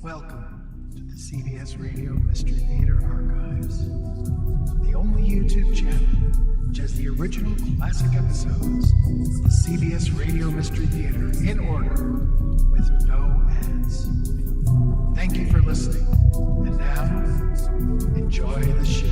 Welcome to the CBS Radio Mystery Theater Archives, the only YouTube channel which has the original classic episodes of the CBS Radio Mystery Theater in order with no ads. Thank you for listening, and now, enjoy the show.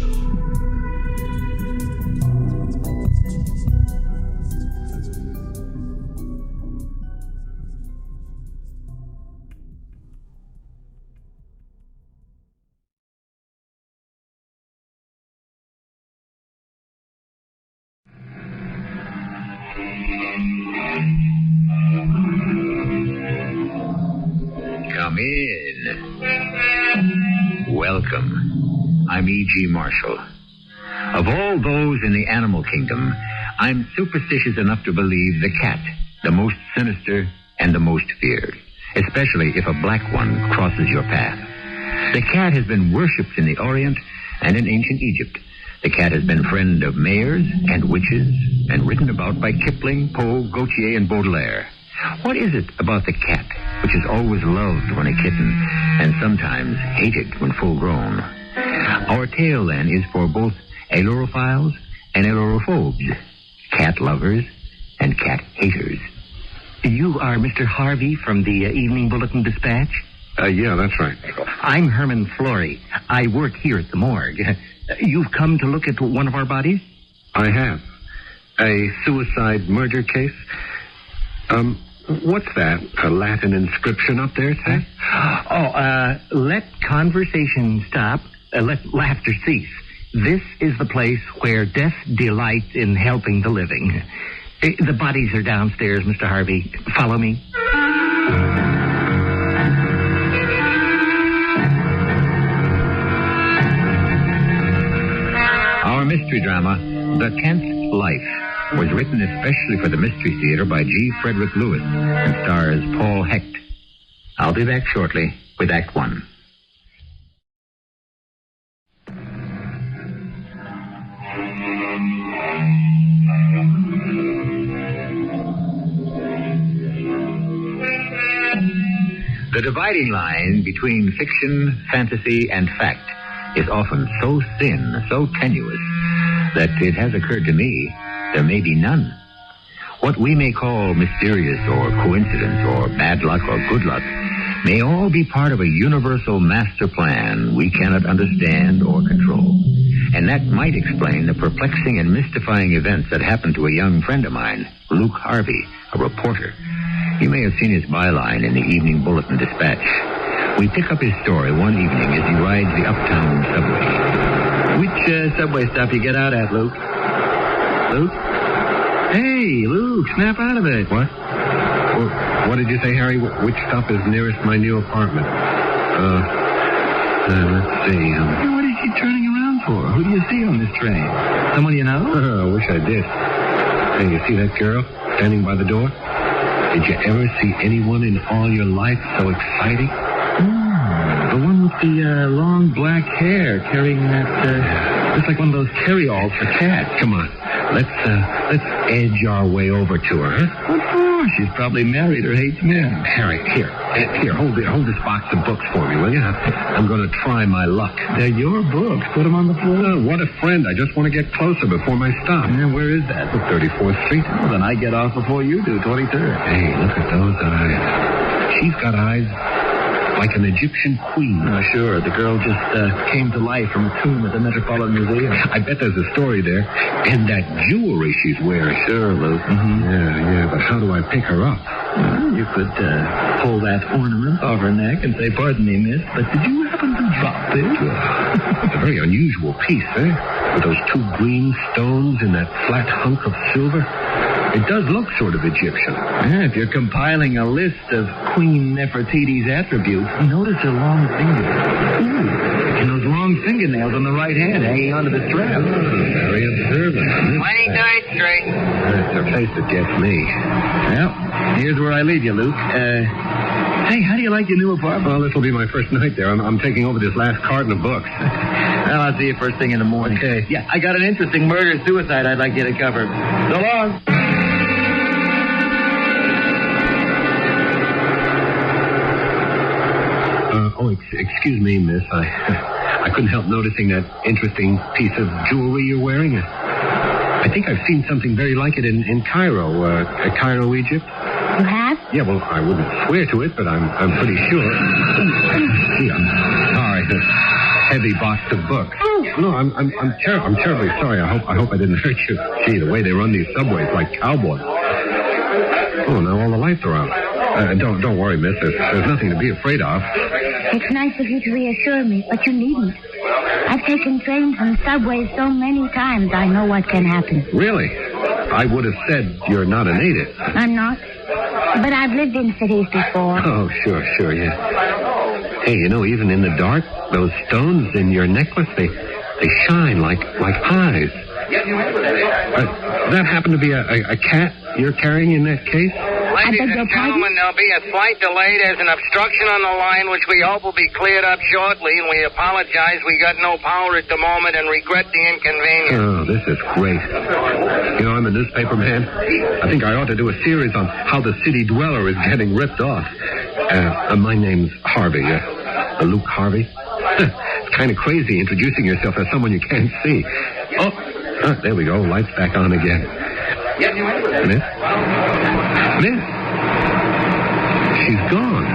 Come in. Welcome. I'm E.G. Marshall. Of all those in the animal kingdom, I'm superstitious enough to believe the cat, the most sinister and the most feared, especially if a black one crosses your path. The cat has been worshipped in the Orient and in ancient Egypt. The cat has been friend of mayors and witches and written about by Kipling, Poe, Gautier, and Baudelaire. What is it about the cat which is always loved when a kitten and sometimes hated when full grown? Our tale, then, is for both ailurophiles and ailurophobes, cat lovers and cat haters. You are Mr. Harvey from the Evening Bulletin Dispatch? Yeah, that's right. I'm Herman Flory. I work here at the morgue. You've come to look at one of our bodies? I have. A suicide murder case. What's that? A Latin inscription up there, say? Let conversation stop. Let laughter cease. This is the place where death delights in helping the living. The bodies are downstairs, Mr. Harvey. Follow me. Our mystery drama, The 10th Life, was written especially for the Mystery Theater by G. Frederick Lewis and stars Paul Hecht. I'll be back shortly with Act One. The dividing line between fiction, fantasy, and fact is often so thin, so tenuous, that it has occurred to me there may be none. What we may call mysterious or coincidence or bad luck or good luck may all be part of a universal master plan we cannot understand or control. And that might explain the perplexing and mystifying events that happened to a young friend of mine, Luke Harvey, a reporter. You may have seen his byline in the Evening Bulletin Dispatch. We pick up his story one evening as he rides the uptown subway. Which subway stop you get out at, Luke? Luke? Hey, Luke, snap out of it. What? What did you say, Harry? Which stop is nearest my new apartment? Let's see. What is he turning around for? Who do you see on this train? Someone you know? I wish I did. Hey, you see that girl standing by the door? Did you ever see anyone in all your life so exciting? The one with the long black hair carrying that, looks like one of those carry-alls for cats. Come on. Let's edge our way over to her, huh? What for? She's probably married or hates men. Harry, here, hold this box of books for me, will you? I'm going to try my luck. They're your books. Put them on the floor. What a friend. I just want to get closer before my stop. Yeah, where is that? 34th Street. Well, then I get off before you do, 23rd. Hey, look at those eyes. She's got eyes like an Egyptian queen. Oh, sure. The girl just came to life from a tomb at the Metropolitan Museum. I bet there's a story there. And that jewelry she's wearing. Sure, Luke. Mm-hmm. Yeah, but how do I pick her up? Well, you could pull that ornament off her neck and say, "Pardon me, miss, but did you happen to drop this?" It's a very unusual piece, eh? With those two green stones and that flat hunk of silver. It does look sort of Egyptian. Yeah, if you're compiling a list of Queen Nefertiti's attributes, notice her long fingers. Ooh, and those long fingernails on the right hand hanging onto the strap. Very observant. 23rd Street. That's the place that gets me. Well, here's where I leave you, Luke. Hey, how do you like your new apartment? Well, this will be my first night there. I'm taking over this last carton of books. Well, I'll see you first thing in the morning. Okay. Yeah, I got an interesting murder-suicide I'd like you to cover. So long. excuse me, miss. I couldn't help noticing that interesting piece of jewelry you're wearing. I think I've seen something very like it in Cairo, Cairo, Egypt. You have? Yeah, well, I wouldn't swear to it, but I'm pretty sure. Gee, I'm sorry. The heavy box of books. No, I'm terribly sorry. I hope I didn't hurt you. Gee, the way they run these subways like cowboys. Oh, now all the lights are out. Don't worry, miss. There's nothing to be afraid of. It's nice of you to reassure me, but you needn't. I've taken trains and subways so many times, I know what can happen. Really? I would have said you're not a native. I'm not. But I've lived in cities before. Oh, sure, yeah. Hey, even in the dark, those stones in your necklace, they shine like eyes. That happened to be a cat you're carrying in that case? Ladies and gentlemen, there'll be a slight delay. There's an obstruction on the line, which we hope will be cleared up shortly, and we apologize. We got no power at the moment and regret the inconvenience. Oh, this is great. I'm a newspaper man. I think I ought to do a series on how the city dweller is getting ripped off. My name's Harvey, Luke Harvey. It's kind of crazy introducing yourself as someone you can't see. Oh, there we go. Lights back on again. Miss? Miss? She's gone.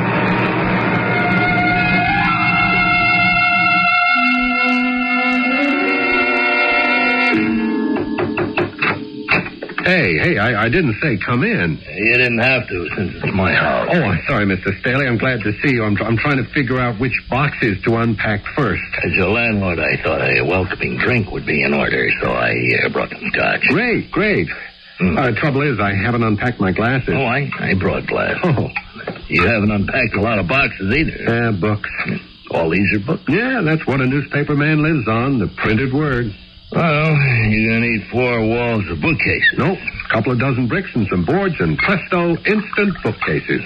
Hey, I didn't say come in. You didn't have to, since it's my house. Oh, I'm sorry, Mr. Staley. I'm glad to see you. I'm trying to figure out which boxes to unpack first. As your landlord, I thought a welcoming drink would be in order, so I brought some scotch. Great. Trouble is, I haven't unpacked my glasses. Oh, I brought glasses. Oh. You haven't unpacked a lot of boxes either. Books. All these are books? Yeah, that's what a newspaper man lives on, the printed word. Well, you're going to need 4 walls of bookcases. Nope. A couple of dozen bricks and some boards, and presto, instant bookcases.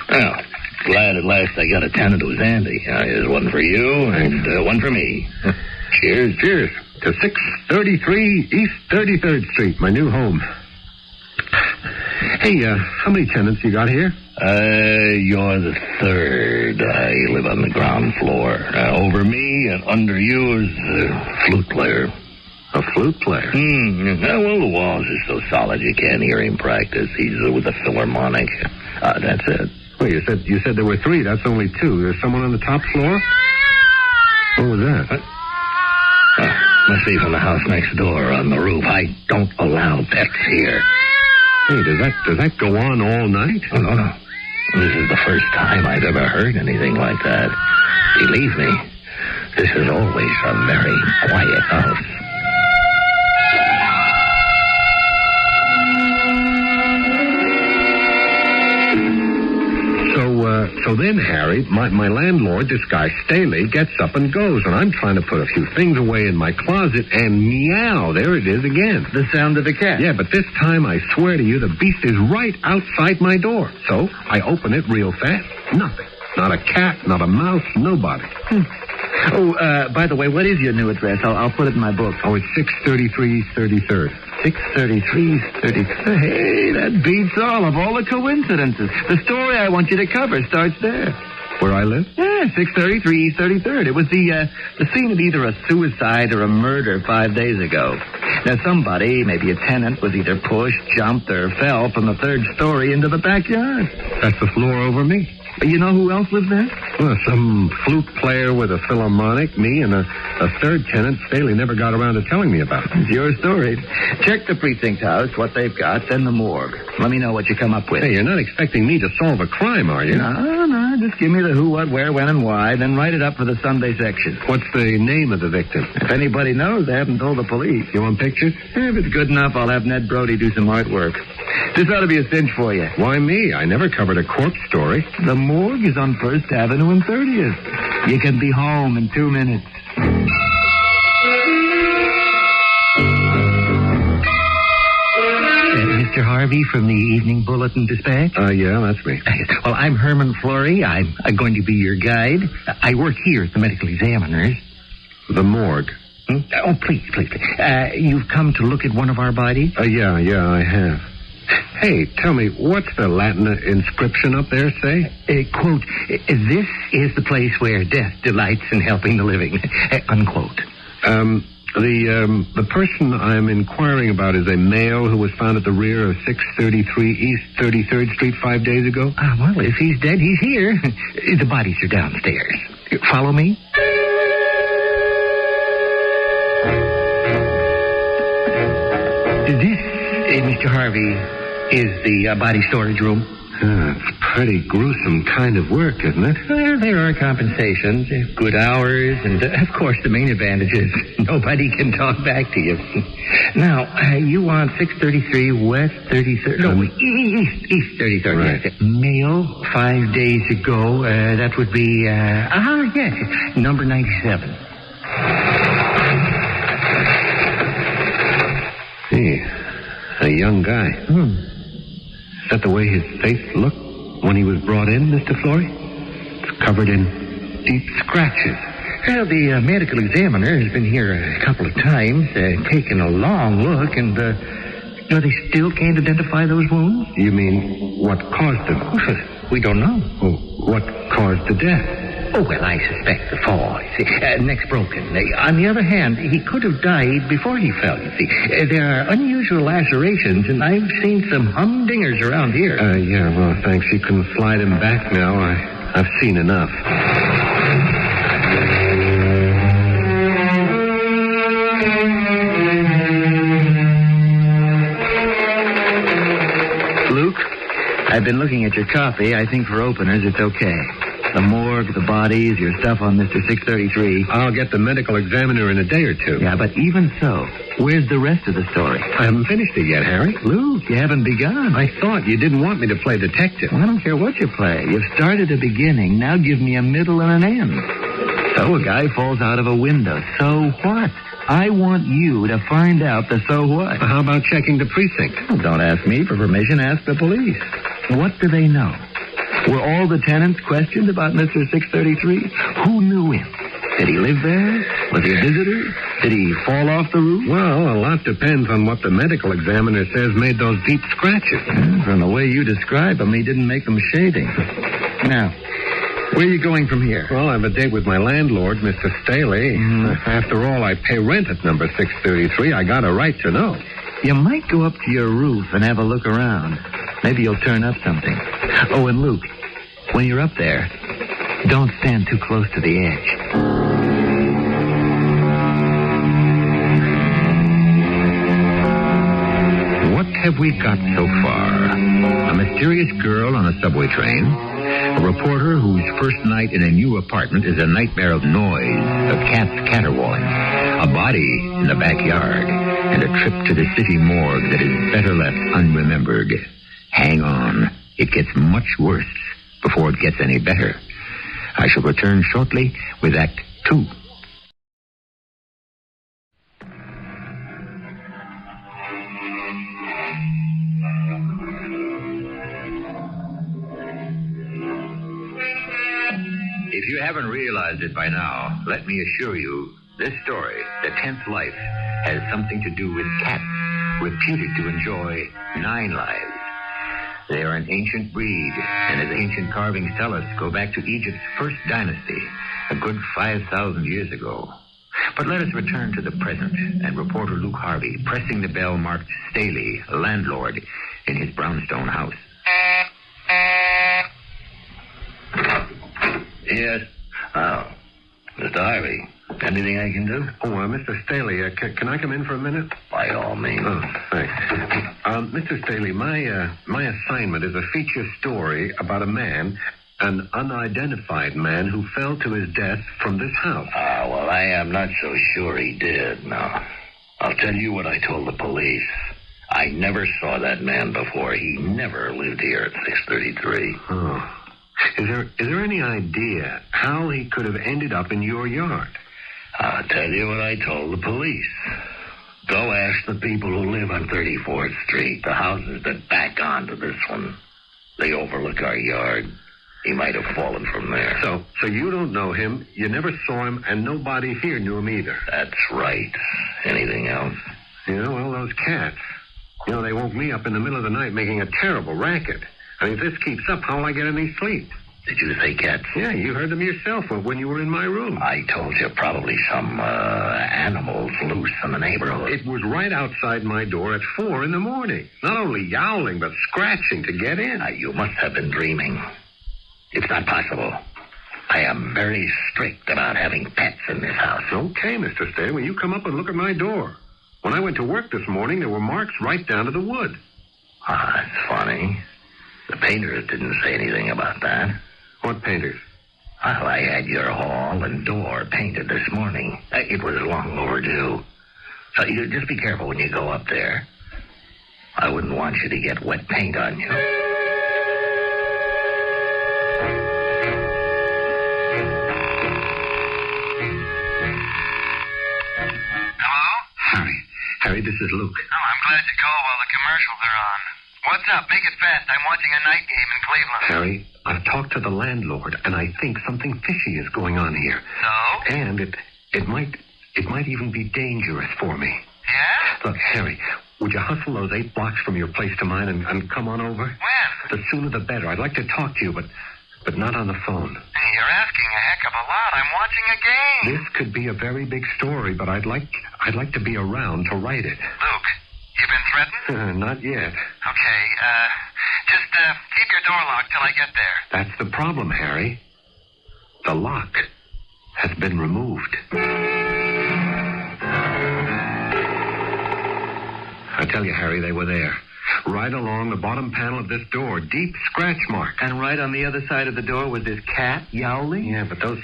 Well, glad at last I got a tenant who's handy. Here's one for you and one for me. Cheers. To 633 East 33rd Street, my new home. Hey, how many tenants you got here? You're the third. I live on the ground floor. Over me and under you is a flute player. A flute player? Well, the walls are so solid you can't hear him practice. He's with a philharmonic. That's it. Well, you said there were 3. That's only 2. There's someone on the top floor? What was that? Must be from the house next door on the roof. I don't allow pets here. Hey, does that go on all night? Oh, no. This is the first time I've ever heard anything like that. Believe me, this is always a very quiet house. So then, Harry, my landlord, this guy Staley, gets up and goes, and I'm trying to put a few things away in my closet, and meow, there it is again. The sound of the cat. Yeah, but this time, I swear to you, the beast is right outside my door. So I open it real fast. Nothing. Not a cat, not a mouse, nobody. Oh, by the way, what is your new address? I'll put it in my book. Oh, it's 633 33rd. 633 33rd. Hey, that beats all the coincidences. The story I want you to cover starts there. Where I live? Yeah, 633 33rd. It was the scene of either a suicide or a murder 5 days ago. Now, somebody, maybe a tenant, was either pushed, jumped, or fell from the 3rd story into the backyard. That's the floor over me. You know who else lived there? Well, some flute player with a philharmonic, me, and a 3rd tenant Staley never got around to telling me about. It's your story. Check the precinct house, what they've got, then the morgue. Let me know what you come up with. Hey, you're not expecting me to solve a crime, are you? No. Just give me the who, what, where, when, and why, then write it up for the Sunday section. What's the name of the victim? If anybody knows, they haven't told the police. You want pictures? If it's good enough, I'll have Ned Brody do some artwork. This ought to be a cinch for you. Why me? I never covered a corpse story. The morgue is on 1st Avenue and 30th. You can be home in 2 minutes. Mr. Harvey from the Evening Bulletin Dispatch? Yeah, that's me. Well, I'm Herman Fleury. I'm going to be your guide. I work here at the medical examiner's. The morgue. Oh, please. You've come to look at one of our bodies? Yeah, I have. Hey, tell me, what's the Latin inscription up there say? Quote, this is the place where death delights in helping the living. Unquote. The person I'm inquiring about is a male who was found at the rear of 633 East 33rd Street 5 days ago? Well, if he's dead, he's here. The bodies are downstairs. Follow me? This, Mr. Harvey, is the body storage room. It's pretty gruesome kind of work, isn't it? Well, there are compensations, good hours, and, of course, the main advantage is nobody can talk back to you. Now, you want 633 West 33rd? No, East 33rd. Right. Yes. Mail 5 days ago. That would be, yes, number 97. Hey, a young guy. Is that the way his face looked when he was brought in, Mr. Flory? It's covered in deep scratches. Well, the medical examiner has been here a couple of times, taken a long look, and, they still can't identify those wounds? You mean, what caused them? We don't know. Oh, what caused the death? Oh, well, I suspect the fall. You see, neck's broken. On the other hand, he could have died before he fell, you see. There are unusual lacerations, and I've seen some humdingers around here. Yeah, well, thanks. You can slide him back now. I've seen enough. Luke, I've been looking at your copy. I think for openers, it's okay. The morgue, the bodies, your stuff on Mr. 633. I'll get the medical examiner in a day or two. Yeah, but even so, where's the rest of the story? I haven't finished it yet, Harry. Luke, you haven't begun. I thought you didn't want me to play detective. Well, I don't care what you play. You've started a beginning. Now give me a middle and an end. So a guy falls out of a window. So what? I want you to find out the so what. How about checking the precinct? Well, don't ask me for permission. Ask the police. What do they know? Were all the tenants questioned about Mr. 633? Who knew him? Did he live there? Was he a visitor? Did he fall off the roof? Well, a lot depends on what the medical examiner says made those deep scratches. From the way you describe him, he didn't make them shading. Now, where are you going from here? Well, I have a date with my landlord, Mr. Staley. After all, I pay rent at number 633. I got a right to know. You might go up to your roof and have a look around. Maybe you'll turn up something. Oh, and Luke, when you're up there, don't stand too close to the edge. What have we got so far? A mysterious girl on a subway train, a reporter whose first night in a new apartment is a nightmare of noise, of cats caterwauling, a body in the backyard, and a trip to the city morgue that is better left unremembered. Hang on. It gets much worse before it gets any better. I shall return shortly with Act 2. If you haven't realized it by now, let me assure you, this story, The 10th Life, has something to do with cats, reputed to enjoy 9 lives. They are an ancient breed, and as ancient carvings tell us, go back to Egypt's first dynasty, a good 5,000 years ago. But let us return to the present, and reporter Luke Harvey pressing the bell marked Staley, landlord, in his brownstone house. Yes. Oh, Mr. Harvey, anything I can do? Oh, Mr. Staley, can I come in for a minute? By all means. Oh, thanks. Mr. Staley, my assignment is a feature story about a man, an unidentified man who fell to his death from this house. Well, I am not so sure he did, no. I'll tell you what I told the police. I never saw that man before. He never lived here at 633. Oh. Is there any idea how he could have ended up in your yard? I'll tell you what I told the police. Go ask the people who live on 34th Street, the houses that back onto this one. They overlook our yard. He might have fallen from there. So you don't know him, you never saw him, and nobody here knew him either. That's right. Anything else? Yeah, well, those cats. You know, they woke me up in the middle of the night making a terrible racket. I mean, if this keeps up, how will I get any sleep? Did you say cats? Yeah, you heard them yourself when you were in my room. I told you probably some animals loose in the neighborhood. It was right outside my door at 4 in the morning. Not only yowling, but scratching to get in. You must have been dreaming. It's not possible. I am very strict about having pets in this house. Okay, Mr. Stanley, you come up and look at my door. When I went to work this morning, there were marks right down to the wood. That's funny. The painters didn't say anything about that. What painters? Well, I had your hall and door painted this morning. It was long overdue. So you just be careful when you go up there. I wouldn't want you to get wet paint on you. Hello? Harry, this is Luke. Oh, I'm glad you called while the commercials are on. What's up? Make it fast. I'm watching a night game in Cleveland. Harry, I've talked to the landlord, and I think something fishy is going on here. So? And it might even be dangerous for me. Yeah? Look, Harry, would you hustle those 8 blocks from your place to mine and come on over? When? The sooner the better. I'd like to talk to you, but not on the phone. Hey, you're asking a heck of a lot. I'm watching a game. This could be a very big story, but I'd like to be around to write it. Luke, you been threatened? Not yet. Okay, just keep your door locked till I get there. That's the problem, Harry. The lock has been removed. I tell you, Harry, they were there. Right along the bottom panel of this door. Deep scratch marks. And right on the other side of the door was this cat yowling? Yeah, but those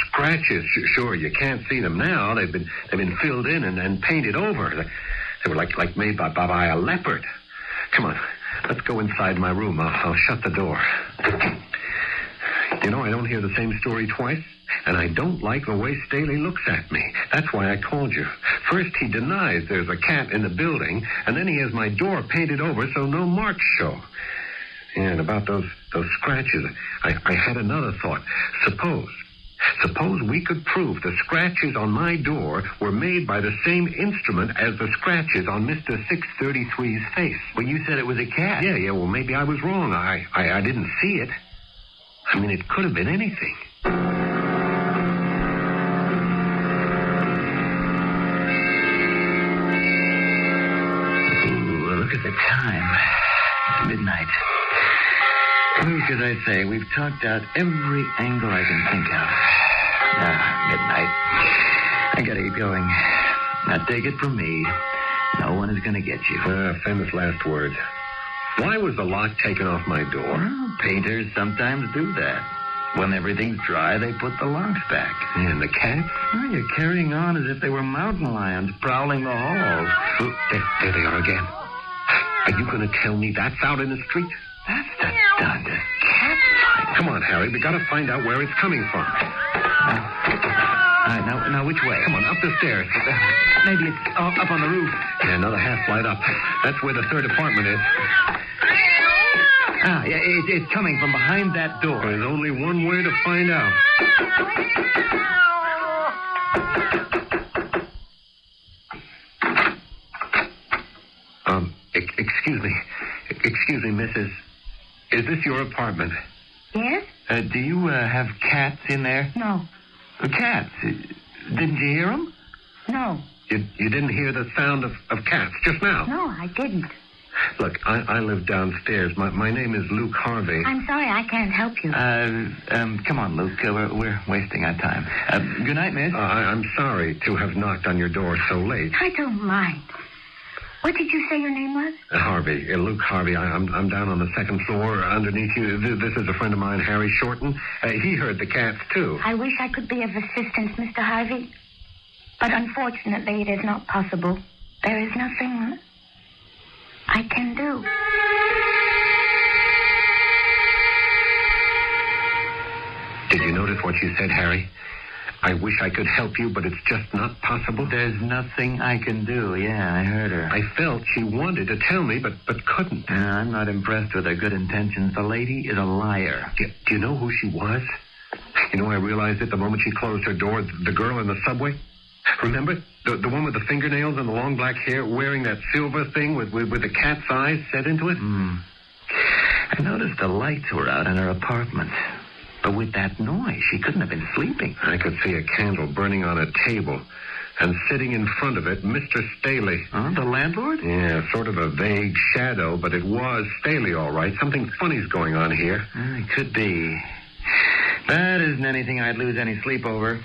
scratches, sure, you can't see them now. They've been filled in and painted over. They were like made by a leopard. Come on, let's go inside my room. I'll shut the door. You know, I don't hear the same story twice, and I don't like the way Staley looks at me. That's why I called you. First, he denies there's a cat in the building, and then he has my door painted over so no marks show. And about those scratches, I had another thought. Suppose we could prove the scratches on my door were made by the same instrument as the scratches on Mr. 633's face. Well, you said it was a cat. Yeah, well, maybe I was wrong. I didn't see it. I mean, it could have been anything. Ooh, look at the time. It's midnight. Luke, as I say, we've talked out every angle I can think of. Midnight. I gotta get going. Now, take it from me. No one is gonna get you. Famous last words. Why was the lock taken off my door? Well, painters sometimes do that. When everything's dry, they put the locks back. And the cats? Well, you're carrying on as if they were mountain lions prowling the halls. Oh, there they are again. Are you going to tell me that's out in the street? That's the darndest cat fight. Come on, Harry. We got to find out where it's coming from. All right, now which way? Come on, up the stairs. Maybe it's up on the roof. Yeah, another half flight up. That's where the third apartment is. Yeah, it's coming from behind that door. There's only one way to find out. Excuse me, Mrs. Is this your apartment? Yes? Do you have cats in there? No. Cats? Didn't you hear them? No. You didn't hear the sound of cats just now? No, I didn't. Look, I live downstairs. My name is Luke Harvey. I'm sorry, I can't help you. Come on, Luke. We're wasting our time. Good night, miss. I'm sorry to have knocked on your door so late. I don't mind. What did you say your name was? Harvey. Luke Harvey. I'm down on the second floor underneath you. This is a friend of mine, Harry Shorten. He heard the cats, too. I wish I could be of assistance, Mr. Harvey. But unfortunately, it is not possible. There is nothing I can do. Did you notice what she said, Harry? I wish I could help you, but it's just not possible. There's nothing I can do. Yeah, I heard her. I felt she wanted to tell me, but couldn't. I'm not impressed with her good intentions. The lady is a liar. Do you know who she was? You know, I realized it the moment she closed her door. The girl in the subway. Remember? The one with the fingernails and the long black hair wearing that silver thing with the cat's eyes set into it? I noticed the lights were out in her apartment. But with that noise, she couldn't have been sleeping. I could see a candle burning on a table. And sitting in front of it, Mr. Staley. The landlord? Yeah, sort of a vague shadow, but it was Staley, all right. Something funny's going on here. It could be. That isn't anything I'd lose any sleep over.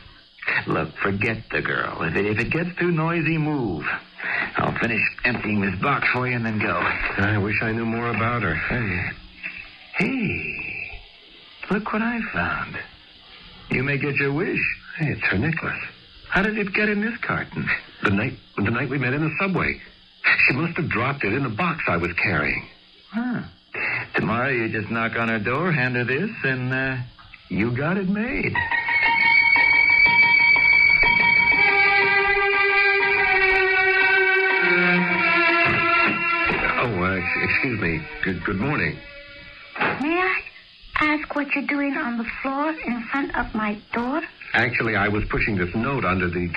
Look, forget the girl. If it gets too noisy, move. I'll finish emptying this box for you and then go. I wish I knew more about her. Hey, look what I found. You may get your wish. Hey, it's her necklace. How did it get in this carton? The night we met in the subway. She must have dropped it in the box I was carrying. Tomorrow you just knock on her door, hand her this, and you got it made. Excuse me. Good morning. May I ask what you're doing on the floor in front of my door? Actually, I was pushing this note under the...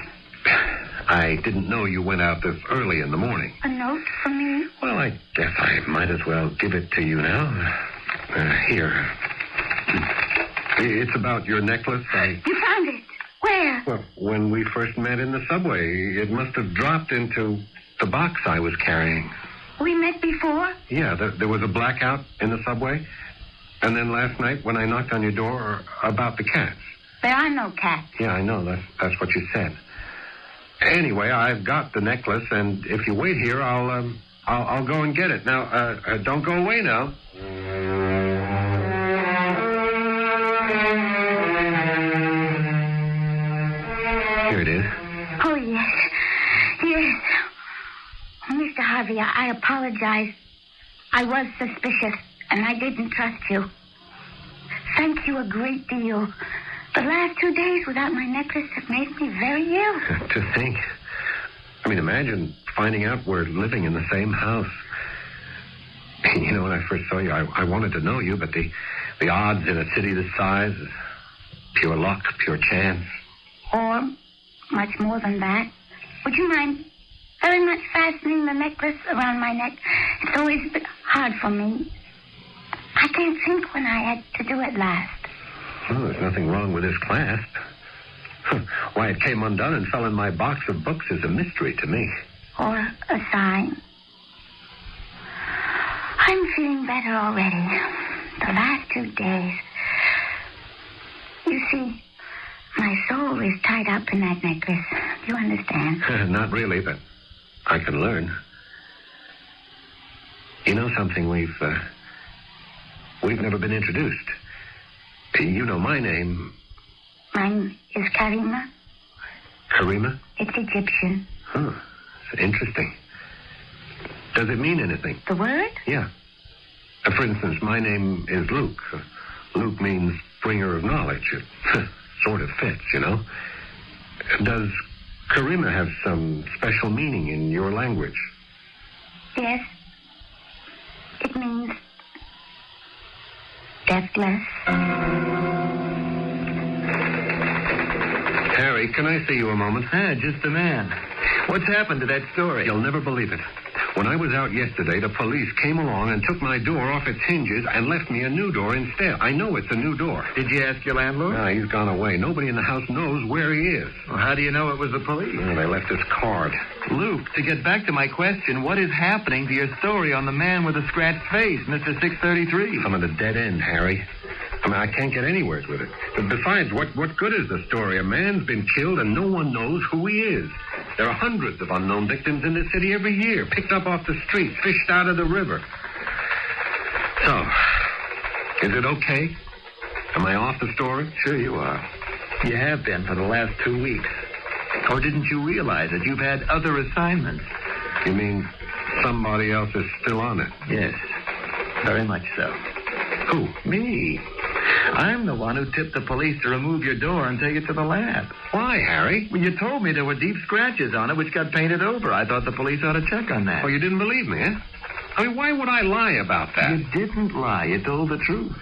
I didn't know you went out this early in the morning. A note for me? Well, I guess I might as well give it to you now. Here. It's about your necklace. You found it? Where? Well, when we first met in the subway, it must have dropped into the box I was carrying. We met before? Yeah, there was a blackout in the subway. And then last night when I knocked on your door about the cats. There are no cats. Yeah, I know. That's what you said. Anyway, I've got the necklace, and if you wait here, I'll go and get it. Now, don't go away now. Here it is. Oh, yes. Yes. Mr. Harvey, I apologize. I was suspicious, and I didn't trust you. Thank you a great deal. The last 2 days without my necklace have made me very ill. To think. I mean, imagine finding out we're living in the same house. You know, when I first saw you, I wanted to know you, but the odds in a city this size is pure luck, pure chance. Or much more than that. Would you mind very much fastening the necklace around my neck? It's always a bit hard for me. I can't think when I had to do it last. Well, there's nothing wrong with this clasp. Why it came undone and fell in my box of books is a mystery to me. Or a sign. I'm feeling better already. The last 2 days. You see, my soul is tied up in that necklace. Do you understand? Not really, but I can learn. You know something? We've never been introduced. You know my name. Mine is Karima. Karima? It's Egyptian. Huh. Interesting. Does it mean anything? The word? Yeah. For instance, my name is Luke. Luke means bringer of knowledge. It sort of fits, you know. Does Karima have some special meaning in your language? Yes. It means deathless. Harry, can I see you a moment? Just a man. What's happened to that story? You'll never believe it. When I was out yesterday, the police came along and took my door off its hinges and left me a new door instead. I know it's a new door. Did you ask your landlord? No, he's gone away. Nobody in the house knows where he is. Well, how do you know it was the police? Well, they left his card. Luke, to get back to my question, what is happening to your story on the man with the scratched face, Mr. 633? I'm at a dead end, Harry. I mean, I can't get anywhere with it. But besides, what good is the story? A man's been killed and no one knows who he is. There are hundreds of unknown victims in this city every year, picked up off the street, fished out of the river. So, is it okay? Am I off the story? Sure you are. You have been for the last 2 weeks. Or didn't you realize that you've had other assignments? You mean somebody else is still on it? Yes, very much so. Who? Me. I'm the one who tipped the police to remove your door and take it to the lab. Why, Harry? Well, you told me there were deep scratches on it which got painted over. I thought the police ought to check on that. Oh, you didn't believe me, eh? I mean, why would I lie about that? You didn't lie. You told the truth.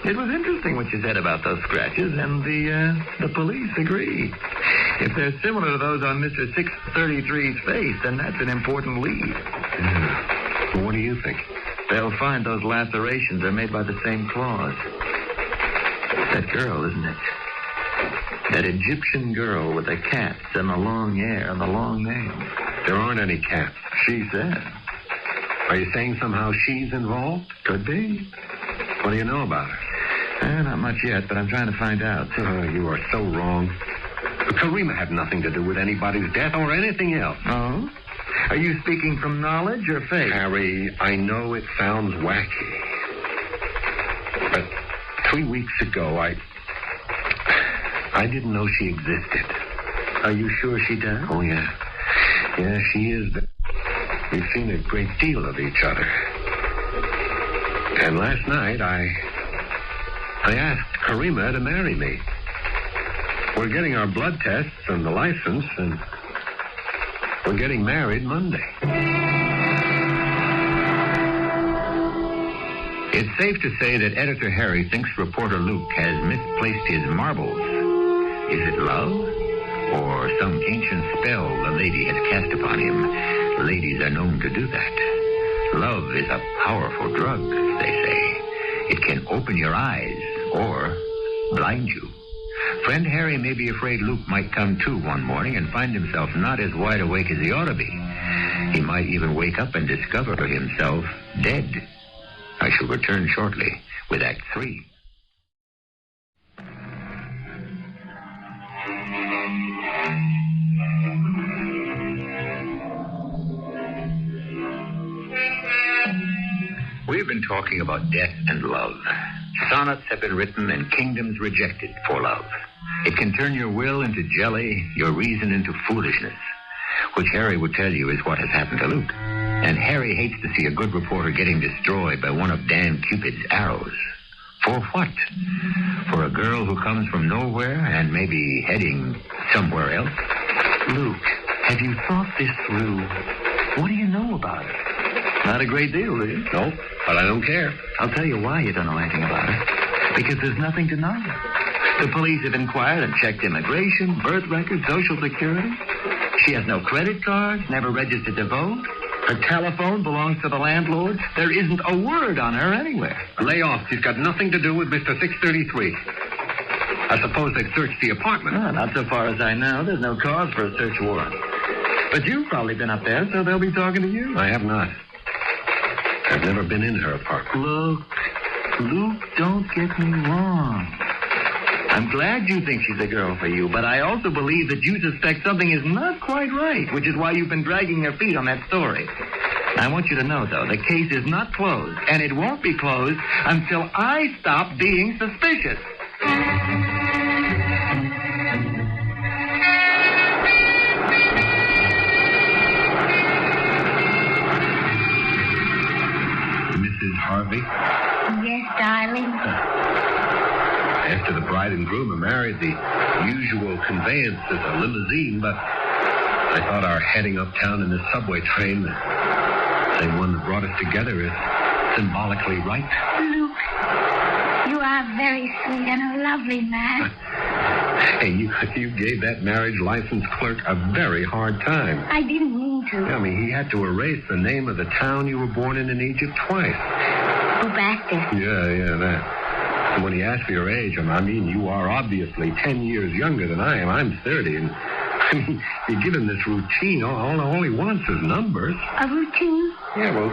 It was interesting what you said about those scratches, and the police agree. If they're similar to those on Mr. 633's face, then that's an important lead. Well, what do you think? They'll find those lacerations are made by the same claws. That girl, isn't it? That Egyptian girl with the cats and the long hair and the long nails. There aren't any cats. She said. Are you saying somehow she's involved? Could be. What do you know about her? Not much yet, but I'm trying to find out. You are so wrong. Karima had nothing to do with anybody's death or anything else. Oh? Are you speaking from knowledge or faith? Harry, I know it sounds wacky. But 3 weeks ago, I didn't know she existed. Are you sure she does? Oh, yeah. Yeah, she is. We've seen a great deal of each other. And last night, I asked Karima to marry me. We're getting our blood tests and the license, and we're getting married Monday. It's safe to say that Editor Harry thinks reporter Luke has misplaced his marbles. Is it love? Or some ancient spell the lady has cast upon him? Ladies are known to do that. Love is a powerful drug, they say. It can open your eyes or blind you. Friend Harry may be afraid Luke might come to one morning and find himself not as wide awake as he ought to be. He might even wake up and discover himself dead. I shall return shortly with Act 3. We've been talking about death and love. Sonnets have been written and kingdoms rejected for love. It can turn your will into jelly, your reason into foolishness, which Harry would tell you is what has happened to Luke. And Harry hates to see a good reporter getting destroyed by one of Dan Cupid's arrows. For what? For a girl who comes from nowhere and may be heading somewhere else? Luke, have you thought this through? What do you know about it? Not a great deal, do you? No, but I don't care. I'll tell you why you don't know anything about it. Because there's nothing to know. The police have inquired and checked immigration, birth records, Social Security. She has no credit cards, never registered to vote. Her telephone belongs to the landlord. There isn't a word on her anywhere. Lay off. She's got nothing to do with Mr. 633. I suppose they've searched the apartment. Not so far as I know. There's no cause for a search warrant. But you've probably been up there, so they'll be talking to you. I have not. I've never been in her apartment. Luke, don't get me wrong. I'm glad you think she's a girl for you, but I also believe that you suspect something is not quite right, which is why you've been dragging your feet on that story. I want you to know, though, the case is not closed, and it won't be closed until I stop being suspicious. Mrs. Harvey? Yes, darling. After the bride and groom are married, the usual conveyance is a limousine, but I thought our heading uptown in the subway train, the same one that brought us together, is symbolically right. Luke, you are very sweet and a lovely man. Hey, you gave that marriage license clerk a very hard time. I didn't mean to. I mean, he had to erase the name of the town you were born in Egypt twice. Go back there. Yeah, that. And when he asked for your age, I mean, you are obviously 10 years younger than I am. I'm 30, and I mean, you give him this routine. All he wants is numbers. A routine? Yeah, well,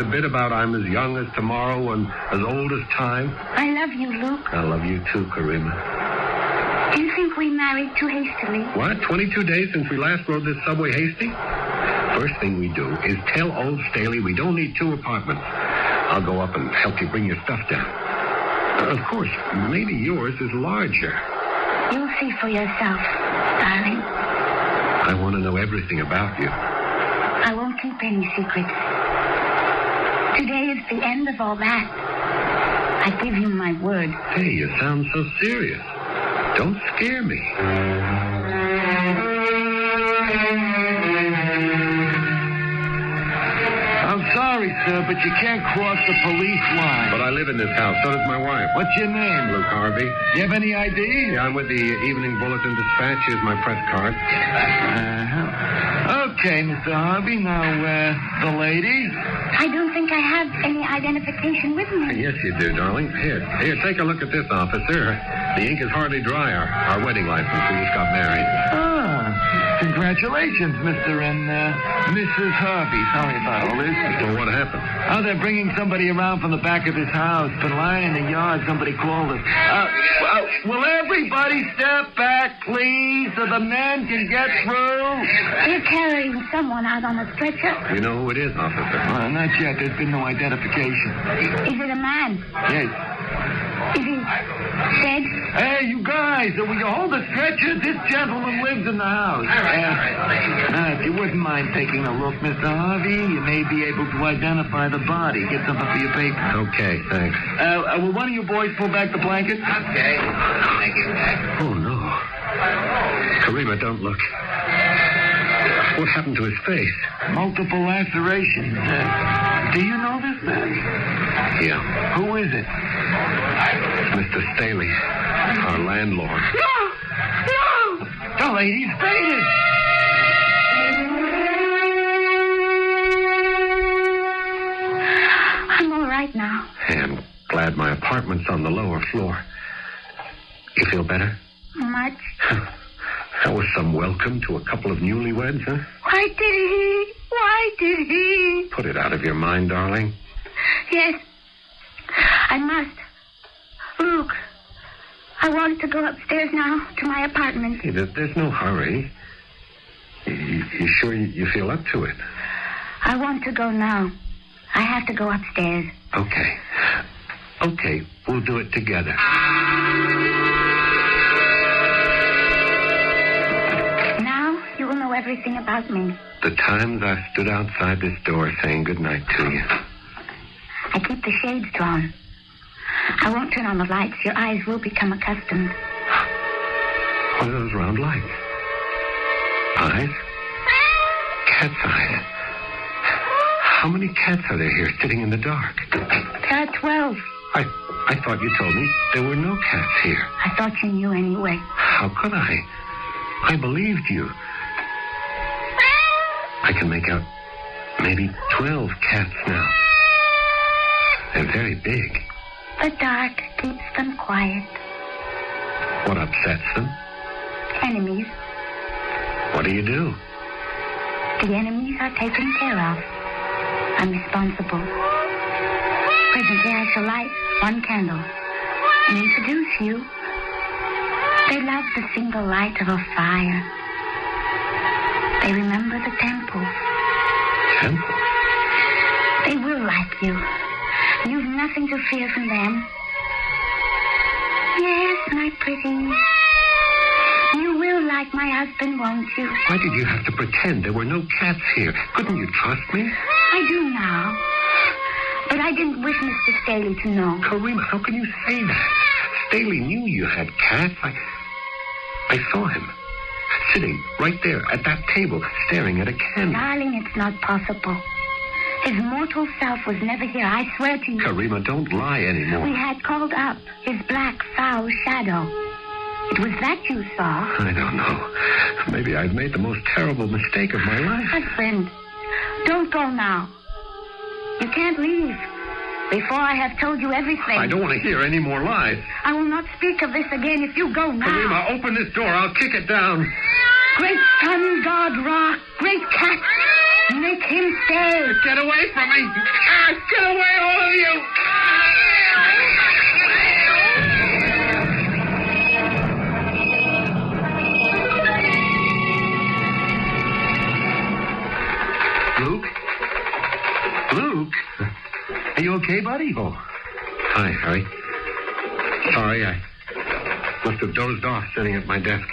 the bit about I'm as young as tomorrow and as old as time. I love you, Luke. I love you too, Karima. Do you think we married too hastily? What? 22 days since we last rode this subway hasty? First thing we do is tell old Staley we don't need 2 apartments. I'll go up and help you bring your stuff down. Of course, maybe yours is larger. You'll see for yourself, darling. I want to know everything about you. I won't keep any secrets. Today is the end of all that. I give you my word. Hey, you sound so serious. Don't scare me. Sorry, sir, but you can't cross the police line. But I live in this house. So does my wife. What's your name? Luke Harvey. You have any ID? Yeah, I'm with the Evening Bulletin Dispatch. Here's my press card. Okay, Mr. Harvey. Now, the lady? I don't think I have any identification with me. Yes, you do, darling. Here, take a look at this, officer. The ink is hardly dry. Our wedding license. We just got married. Congratulations, Mr. and Mrs. Harvey. Sorry about all this. Well, what happened? Oh, they're bringing somebody around from the back of his house. Been lying in the yard. Somebody called us. Will everybody step back, please, so the men can get through? They're carrying someone out on a stretcher. You know who it is, officer? Not yet. There's been no identification. Is it a man? Yes. Is he dead? Hey, you guys, will you hold the stretcher? This gentleman lives in the house. If you wouldn't mind taking a look, Mr. Harvey, you may be able to identify the body. Get something for your paper. Okay, thanks. Will one of you boys pull back the blanket? Okay. Thank you. Oh, no. Karima, don't look. What happened to his face? Multiple lacerations. Do you know this man? Yeah. Who is it? Mr. Staley, our landlord. No! The lady's fainted. I'm all right now. Hey, I'm glad my apartment's on the lower floor. You feel better? Much. That was some welcome to a couple of newlyweds, huh? Why did he? Put it out of your mind, darling. Yes, I must. Luke, I want to go upstairs now to my apartment. Hey, there's no hurry. You sure you feel up to it? I want to go now. I have to go upstairs. Okay, we'll do it together. Now you will know everything about me. The times I've stood outside this door saying goodnight to you. I keep the shades drawn. I won't turn on the lights. Your eyes will become accustomed. What are those round lights? Eyes? Cat's eyes. How many cats are there here sitting in the dark? There are 12. I thought you told me there were no cats here. I thought you knew anyway. How could I? I believed you. I can make out maybe 12 cats now. They're very big. The dark keeps them quiet. What upsets them? Enemies. What do you do? The enemies are taken care of. I'm responsible. Presently I shall light one candle and introduce you. They love the single light of a fire. They remember the temple. Temple? They will like you. You've nothing to fear from them. Yes, my pretty. You will like my husband, won't you? Why did you have to pretend there were no cats here? Couldn't you trust me? I do now. But I didn't wish Mr. Staley to know. Karima, how can you say that? Staley knew you had cats. I saw him sitting right there at that table, staring at a candle. Darling, it's not possible. His mortal self was never here, I swear to you. Karima, don't lie anymore. We had called up his black, foul shadow. It was that you saw. I don't know. Maybe I've made the most terrible mistake of my life. Husband, don't go now. You can't leave before I have told you everything. I don't want to hear any more lies. I will not speak of this again if you go now. Karima, open this door. I'll kick it down. Great sun god Ra, great cat, make him stay. Get away from me. Get away, all of you. Luke? Are you okay, buddy? Oh, hi, Harry. Sorry, I must have dozed off sitting at my desk.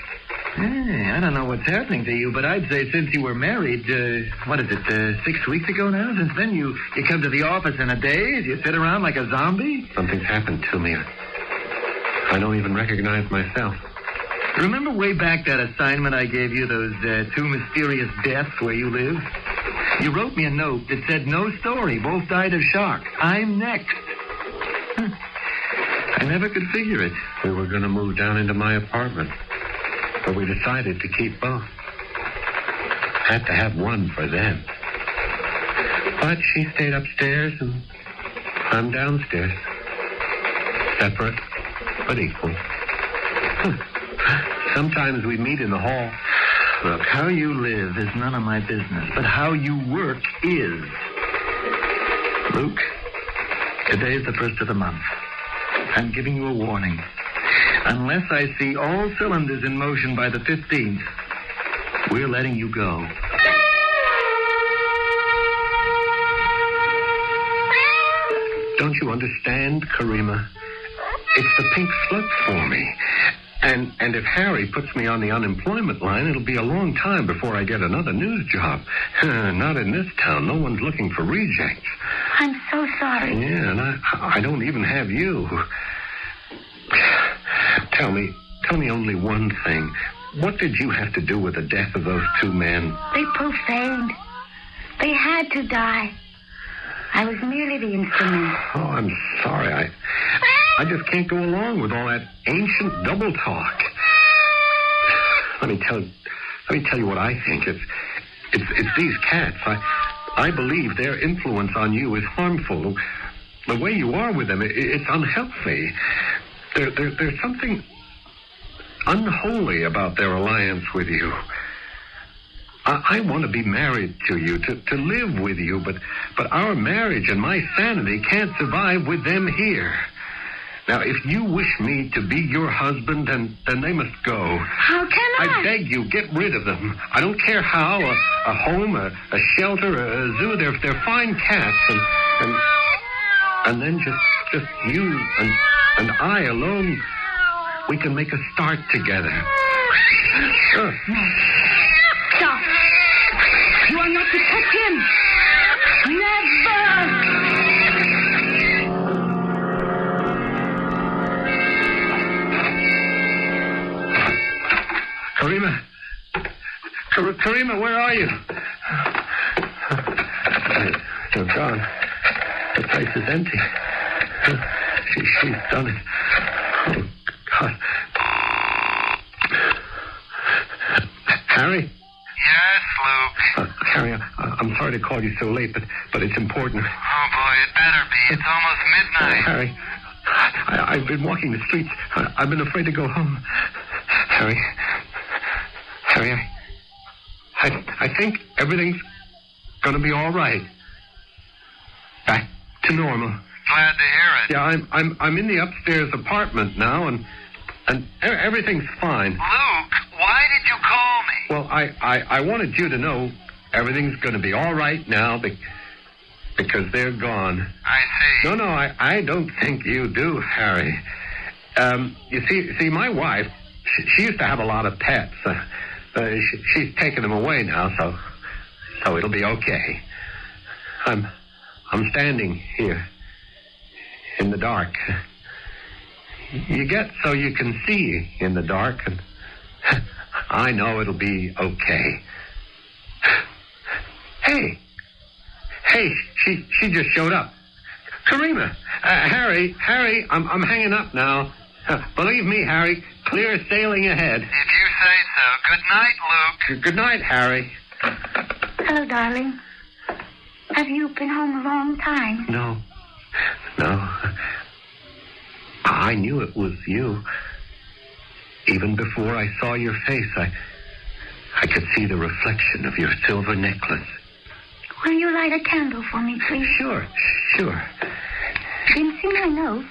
I don't know what's happening to you, but I'd say since you were married, 6 weeks ago now? Since then, you come to the office in a daze? You sit around like a zombie? Something's happened to me. I don't even recognize myself. Remember way back that assignment I gave you, those 2 mysterious deaths where you live? You wrote me a note that said no story. Both died of shock. I'm next. I never could figure it. We were going to move down into my apartment, but we decided to keep both. Had to have one for them. But she stayed upstairs and I'm downstairs. Separate, but equal. Sometimes we meet in the hall. Look, how you live is none of my business, but how you work is. Luke, today is the 1st of the month. I'm giving you a warning. Unless I see all cylinders in motion by the 15th, we're letting you go. Don't you understand, Karima? It's the pink slip for me. And if Harry puts me on the unemployment line, it'll be a long time before I get another news job. Not in this town. No one's looking for rejects. I'm so sorry. Yeah, and I don't even have you. Tell me only one thing. What did you have to do with the death of those two men? They profaned. They had to die. I was merely the instrument. Oh, I'm sorry. I just can't go along with all that ancient double talk. Let me tell you what I think. It's these cats. I believe their influence on you is harmful. The way you are with them, it's unhealthy. There's something unholy about their alliance with you. I want to be married to you, to live with you, but our marriage and my sanity can't survive with them here. Now, if you wish me to be your husband, then they must go. How can I? I beg you, get rid of them. I don't care how. A home, a shelter, a zoo. They're fine cats, and then just you and I alone, we can make a start together. No. Stop. You are not to touch him. Never. Karima, where are you? They're gone. The place is empty. She's done it. Oh, God. Harry? Yes, Luke. Harry, I'm sorry to call you so late, but it's important. Oh, boy, it better be. It's almost midnight. Harry, I've been walking the streets. I've been afraid to go home. Harry, I think everything's going to be all right. Back to normal. Glad to hear it. Yeah, I'm in the upstairs apartment now, and everything's fine. Luke, why did you call me? Well, I wanted you to know everything's going to be all right now because they're gone. I see. No, I don't think you do, Harry. You see, my wife, she used to have a lot of pets. She's taken them away now, so it'll be okay. I'm standing here in the dark. You get so you can see in the dark, and I know it'll be okay. Hey, she just showed up. Karima, Harry, I'm hanging up now. Believe me, Harry, clear sailing ahead. If you say so. Good night, Luke. Good night, Harry. Hello, darling. Have you been home a long time? No. I knew it was you. Even before I saw your face, I could see the reflection of your silver necklace. Will you light a candle for me, please? Sure. Can you see my note?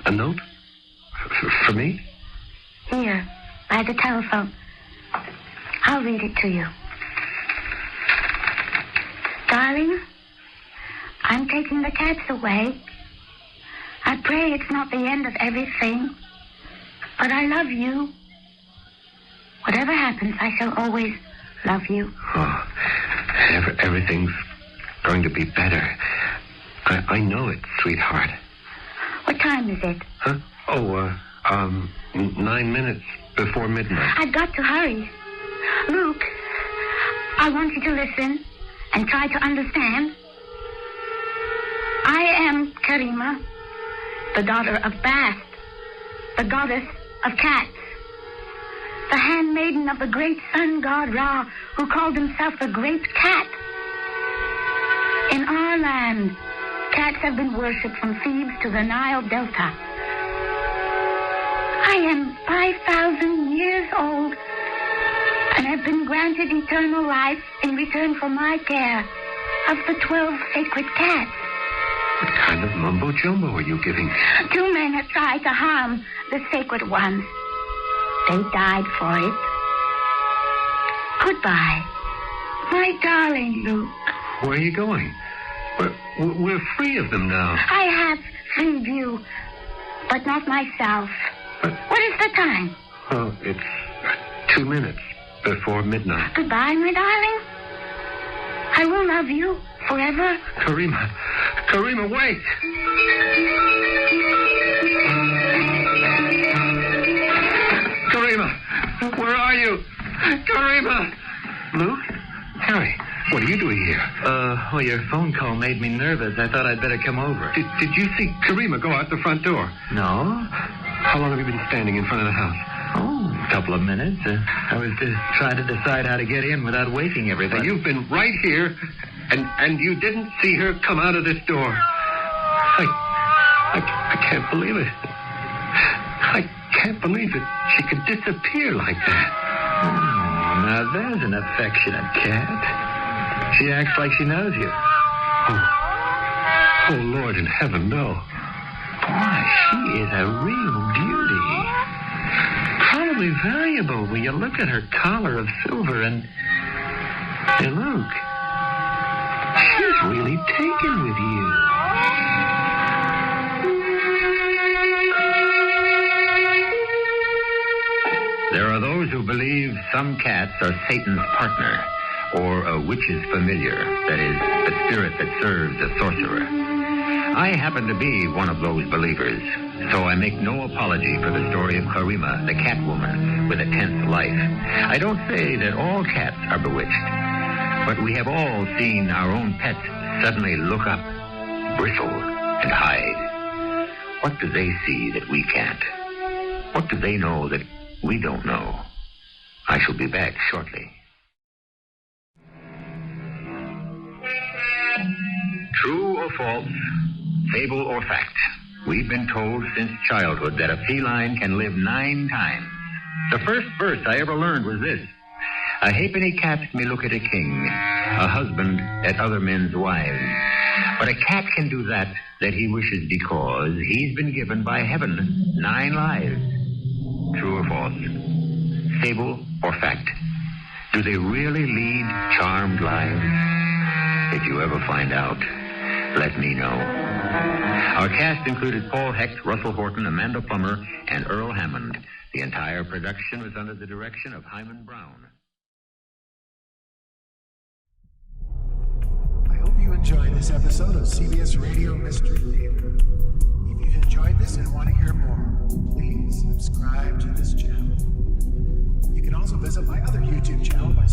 A note? For me? Here, by the telephone. I'll read it to you. Darling, I'm taking the cats away. I pray it's not the end of everything, but I love you. Whatever happens, I shall always love you. Oh, everything's going to be better. I know it, sweetheart. What time is it? Huh? 9 minutes before midnight. I've got to hurry. Luke, I want you to listen and try to understand. I am Karima, the daughter of Bast, the goddess of cats, the handmaiden of the great sun god Ra, who called himself the Great Cat. In our land, cats have been worshipped from Thebes to the Nile Delta. I am 5,000 years old and have been granted eternal life in return for my care of the 12 sacred cats. What kind of mumbo-jumbo are you giving? 2 men have tried to harm the sacred ones. They died for it. Goodbye, my darling Luke. Where are you going? We're free of them now. I have freed you, but not myself. What is the time? Oh, it's 2 minutes before midnight. Goodbye, my darling. I will love you forever. Karima, wait! Karima, where are you? Karima! Luke? Harry, what are you doing here? Well, your phone call made me nervous. I thought I'd better come over. Did you see Karima go out the front door? No? How long have you been standing in front of the house? Oh, a couple of minutes. I was trying to decide how to get in without waking everybody. You've been right here, and you didn't see her come out of this door. I can't believe it. I can't believe that she could disappear like that. Oh, now there's an affectionate cat. She acts like she knows you. Oh, Lord in heaven, no. Boy, she is a real beauty. Probably valuable when you look at her collar of silver and... Hey, Luke, she's really taken with you. There are those who believe some cats are Satan's partner or a witch's familiar, that is, the spirit that serves a sorcerer. I happen to be one of those believers, so I make no apology for the story of Karima, the Catwoman with a 10th life. I don't say that all cats are bewitched, but we have all seen our own pets suddenly look up, bristle, and hide. What do they see that we can't? What do they know that we don't know? I shall be back shortly. True or false, fable or fact, we've been told since childhood that a feline can live 9 times. The first verse I ever learned was this: a halfpenny cat may look at a king, a husband at other men's wives. But a cat can do that he wishes because he's been given by heaven 9 lives. True or false? Fable or fact? Do they really lead charmed lives? If you ever find out, let me know. Our cast included Paul Hecht, Russell Horton, Amanda Plummer, and Earl Hammond. The entire production was under the direction of Hammond Brown. I hope you enjoyed this episode of CBS Radio Mystery Theater. If you've enjoyed this and want to hear more, please subscribe to this channel. You can also visit my other YouTube channel by